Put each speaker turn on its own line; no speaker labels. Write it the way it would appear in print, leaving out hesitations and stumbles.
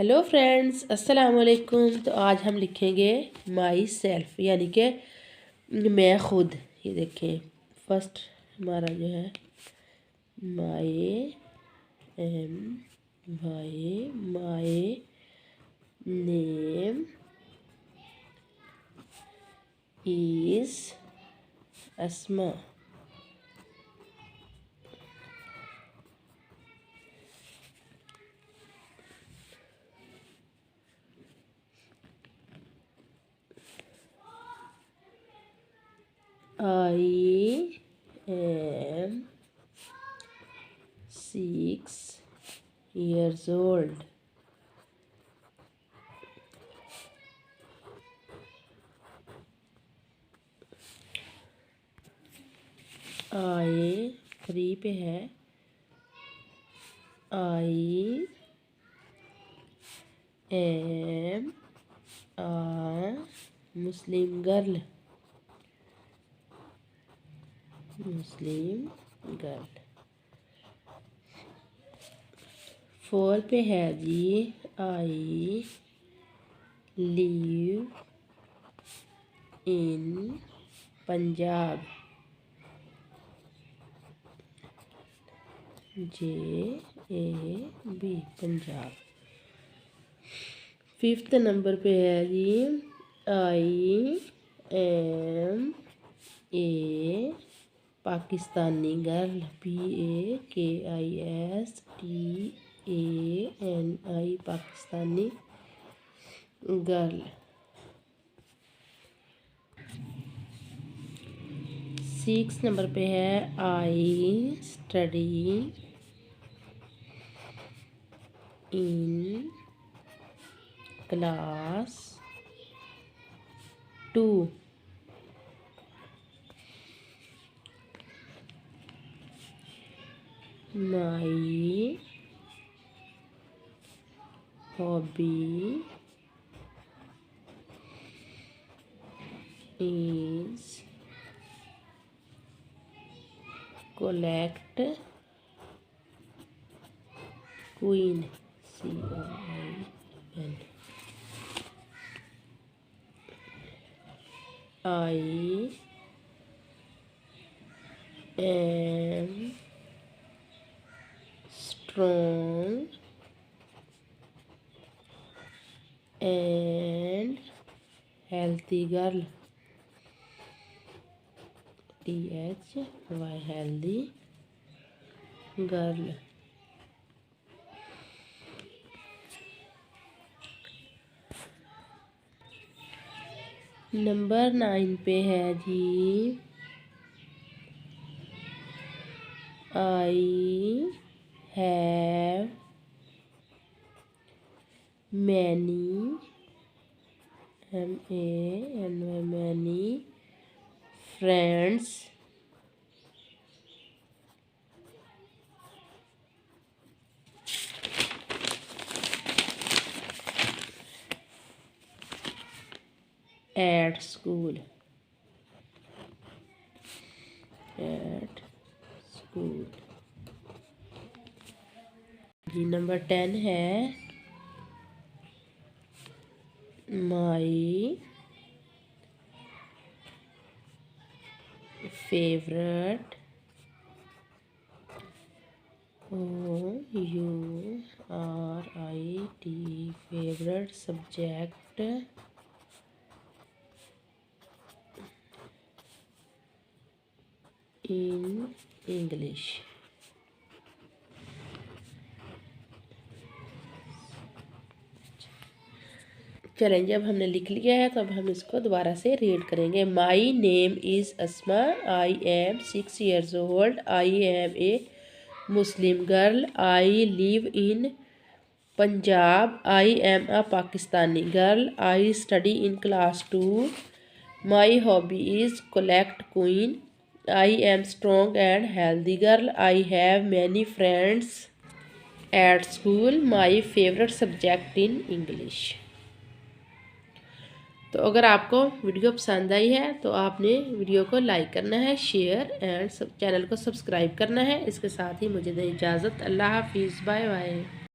Hello friends, अस्सलाम वालेकुम। तो आज हम लिखेंगे माई सेल्फ, यानी कि मैं खुद। ये देखें, फर्स्ट हमारा जो है my M Y my name is Asma. I am 6 years old. I 3 पे है। I am a Muslim girl. Muslim girl। 4 पे है जी, I live in Punjab. JAB Punjab. 5th number पे है जी, I am a Pakistani girl. PAKISTANI Pakistani girl. 6 number पे है, I study in class 2। My hobby is collect queen। COIN। I am strong and healthy girl। THY healthy girl। Number 9 पे है जी, I have many many friends at school। जी number 10 है, my favourite OURIT favourite subject in English. चलें, जब हमने लिख लिया है तो अब हम इसको दोबारा से रीड करेंगे। My name is Asma. I am 6 years old। I am a Muslim girl. I live in Punjab. I am a Pakistani girl. I study in class 2। My hobby is collect queen. I am strong and healthy girl. I have many friends at school. My favourite subject in English. तो अगर आपको video पसंद आई है तो आपने video को like करना है, शेयर एंड चैनल को सब्सक्राइब करना है। इसके साथ ही मुझे दें इजाज़त। अल्लाह हाफिज़, बाय बाय।